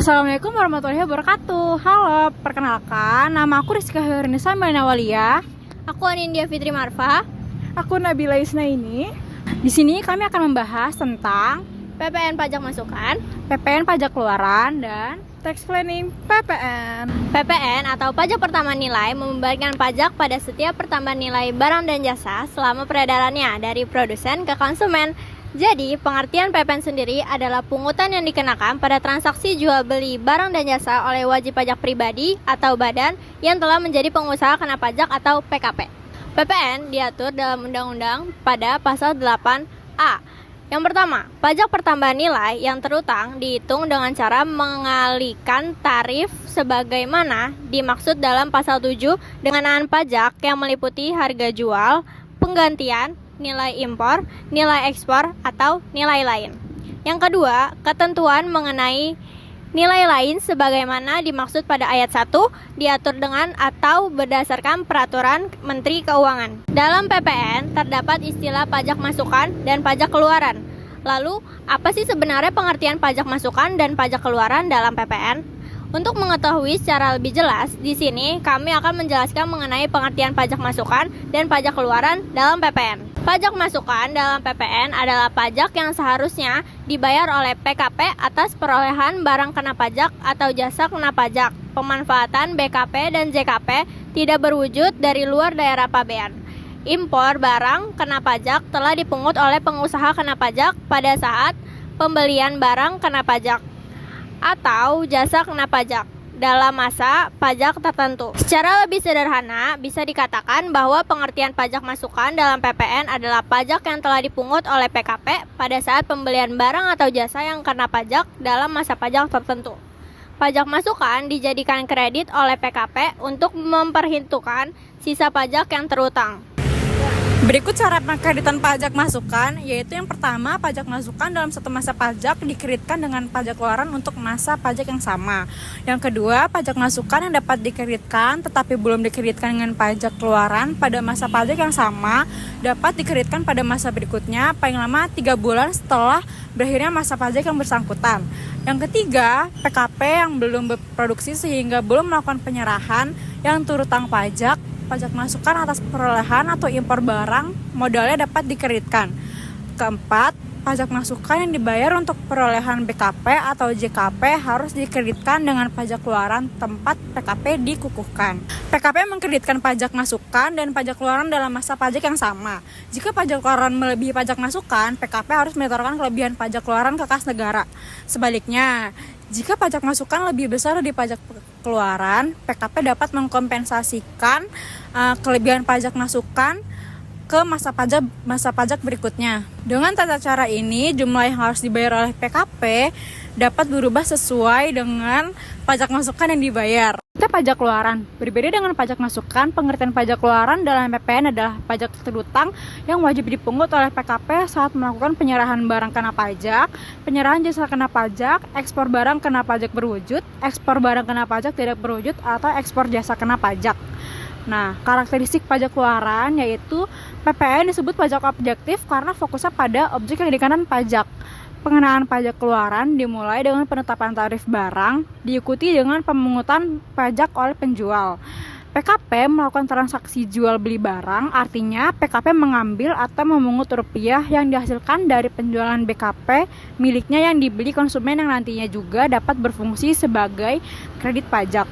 Assalamualaikum warahmatullahi wabarakatuh. Halo, perkenalkan, nama aku Rizka Hirnisa Manawalia. Aku Anindya Fitri Marfa. Aku Nabila Isnaini. Di sini kami akan membahas tentang PPN pajak masukan, PPN pajak keluaran, dan Tax planning PPN. PPN atau pajak pertambahan nilai membebankan pajak pada setiap pertambahan nilai barang dan jasa selama peredarannya dari produsen ke konsumen. Jadi, pengertian PPN sendiri adalah pungutan yang dikenakan pada transaksi jual beli barang dan jasa oleh wajib pajak pribadi atau badan yang telah menjadi pengusaha kena pajak atau PKP. PPN diatur dalam Undang-Undang pada pasal 8A. Yang pertama, pajak pertambahan nilai yang terutang dihitung dengan cara mengalihkan tarif sebagaimana dimaksud dalam pasal 7 dengan pajak yang meliputi harga jual, penggantian, nilai impor, nilai ekspor, atau nilai lain. Yang kedua, ketentuan mengenai nilai lain sebagaimana dimaksud pada ayat 1 diatur dengan atau berdasarkan peraturan Menteri Keuangan. Dalam PPN terdapat istilah pajak masukan dan pajak keluaran. Lalu, apa sih sebenarnya pengertian pajak masukan dan pajak keluaran dalam PPN? Untuk mengetahui secara lebih jelas, di sini kami akan menjelaskan mengenai pengertian pajak masukan dan pajak keluaran dalam PPN. Pajak masukan dalam PPN adalah pajak yang seharusnya dibayar oleh PKP atas perolehan barang kena pajak atau jasa kena pajak. Pemanfaatan BKP dan JKP tidak berwujud dari luar daerah pabean. Impor barang kena pajak telah dipungut oleh pengusaha kena pajak pada saat pembelian barang kena pajak atau jasa kena pajak dalam masa pajak tertentu. Secara lebih sederhana, bisa dikatakan bahwa pengertian pajak masukan dalam PPN adalah pajak yang telah dipungut oleh PKP pada saat pembelian barang atau jasa yang kena pajak dalam masa pajak tertentu. Pajak masukan dijadikan kredit oleh PKP untuk memperhitungkan sisa pajak yang terutang. berikut cara pengkreditan pajak masukan, yaitu yang pertama, pajak masukan dalam satu masa pajak dikreditkan dengan pajak keluaran untuk masa pajak yang sama. Yang kedua, pajak masukan yang dapat dikreditkan tetapi belum dikreditkan dengan pajak keluaran pada masa pajak yang sama dapat dikreditkan pada masa berikutnya paling lama 3 bulan setelah berakhirnya masa pajak yang bersangkutan. Yang ketiga, PKP yang belum berproduksi sehingga belum melakukan penyerahan yang turut tanggung pajak masukan atas perolehan atau impor barang modalnya dapat dikreditkan. Keempat, pajak masukan yang dibayar untuk perolehan BKP atau JKP harus dikreditkan dengan pajak keluaran tempat PKP dikukuhkan. PKP mengkreditkan pajak masukan dan pajak keluaran dalam masa pajak yang sama. Jika pajak keluaran melebihi pajak masukan, PKP harus menyetorkan kelebihan pajak keluaran ke kas negara. Sebaliknya, jika pajak masukan lebih besar dari pajak keluaran, PKP dapat mengkompensasikan kelebihan pajak masukan ke masa pajak berikutnya. Dengan tata cara ini, jumlah yang harus dibayar oleh PKP dapat berubah sesuai dengan pajak masukan yang dibayar. Pajak keluaran berbeda dengan pajak masukan. Pengertian pajak keluaran dalam PPN adalah pajak terutang yang wajib dipungut oleh PKP saat melakukan penyerahan barang kena pajak, penyerahan jasa kena pajak, ekspor barang kena pajak berwujud, ekspor barang kena pajak tidak berwujud, atau ekspor jasa kena pajak. Nah, karakteristik pajak keluaran yaitu PPN disebut pajak objektif karena fokusnya pada objek yang dikenakan pajak. Pengenaan pajak keluaran dimulai dengan penetapan tarif barang, diikuti dengan pemungutan pajak oleh penjual. PKP melakukan transaksi jual beli barang, artinya PKP mengambil atau memungut rupiah yang dihasilkan dari penjualan BKP miliknya yang dibeli konsumen yang nantinya juga dapat berfungsi sebagai kredit pajak.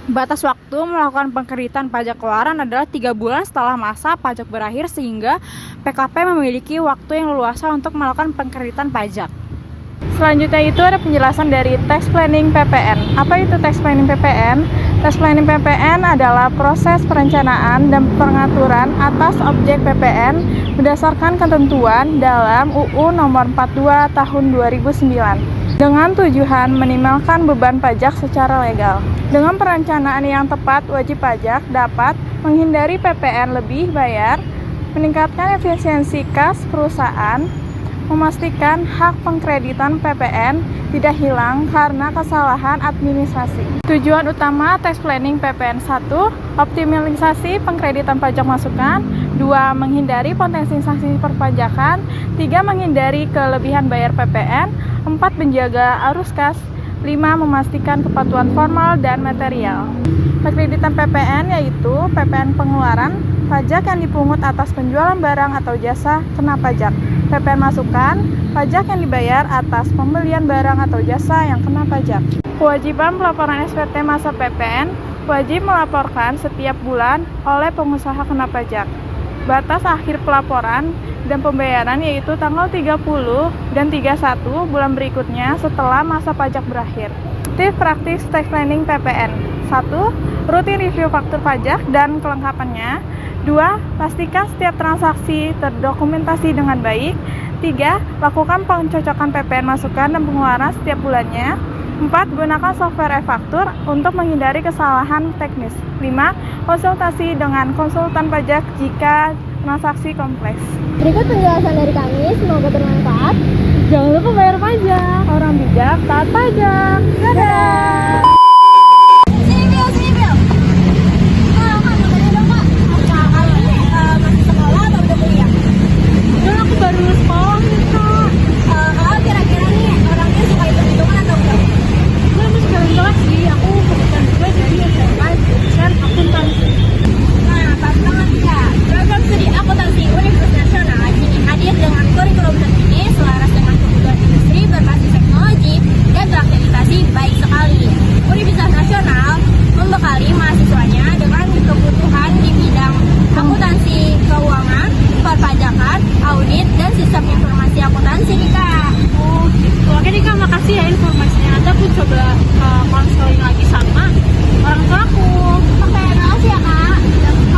Batas waktu melakukan pengkreditan pajak keluaran adalah 3 bulan setelah masa pajak berakhir sehingga PKP memiliki waktu yang leluasa untuk melakukan pengkreditan pajak. Selanjutnya itu ada penjelasan dari tax planning PPN. Apa itu tax planning PPN? Tax planning PPN adalah proses perencanaan dan pengaturan atas objek PPN berdasarkan ketentuan dalam UU Nomor 42 Tahun 2009 dengan tujuan minimalkan beban pajak secara legal. Dengan perencanaan yang tepat, wajib pajak dapat menghindari PPN lebih bayar, meningkatkan efisiensi kas perusahaan, memastikan hak pengkreditan PPN tidak hilang karena kesalahan administrasi. Tujuan utama tax planning PPN 1, optimalisasi pengkreditan pajak masukan, 2. Menghindari potensi sanksi perpajakan, 3. Menghindari kelebihan bayar PPN, 4. Menjaga arus kas, 5. Memastikan kepatuhan formal dan material. Akreditan PPN yaitu PPN pengeluaran, pajak yang dipungut atas penjualan barang atau jasa kena pajak. PPN masukan, pajak yang dibayar atas pembelian barang atau jasa yang kena pajak. Kewajiban pelaporan SPT masa PPN wajib melaporkan setiap bulan oleh pengusaha kena pajak. Batas akhir pelaporan dan pembayaran yaitu tanggal 30 dan 31 bulan berikutnya setelah masa pajak berakhir. Tips praktis tax planning PPN. 1. Rutin review faktur pajak dan kelengkapannya. 2. Pastikan setiap transaksi terdokumentasi dengan baik. 3. Lakukan pencocokan PPN masukan dan pengeluaran setiap bulannya. 4. Gunakan software e-faktur untuk menghindari kesalahan teknis. 5. Konsultasi dengan konsultan pajak jika transaksi kompleks. Berikut penjelasan dari kami, semoga bermanfaat. Jangan lupa bayar pajak. Orang bijak taat pajak. Dadah! Sini Bil. Kak, tanya dong Kak. Kali ini masih sekolah atau udah kuliah? Dulu aku baru sekolah nih, Kak. Kalau kira-kira nih orangnya suka hitung-hitungan atau enggak? Gue masih jalan-jalan sih. Aku kebetulan juga dari SMA jurusan akuntansi. Nah, pas banget ya. Program studi akuntansi Universitas Nasional kini hadir dengan kurikulum terkini selaras dengan kebutuhan industri berbasis teknologi dan berakreditasi baik sekali. Universitas Nasional membekali mahasiswanya dengan kebutuhan di bidang akuntansi keuangan, perpajakan, audit, dan sistem informasi akuntansi nih Kak. Oh, gitu. Oke nih Kak, makasih ya informasinya. Nanti aku coba konseling lagi sama orang tua aku. Oke, makasih ya Kak.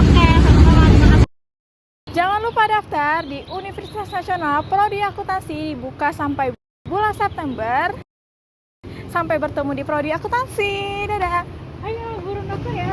Oke, sama-sama. Terima kasih. Jangan lupa daftar di Universitas Nasional Prodi Akuntansi dibuka sampai bulan September. Sampai bertemu di Prodi Akuntansi. Dadah. Ayo, burung dokter ya.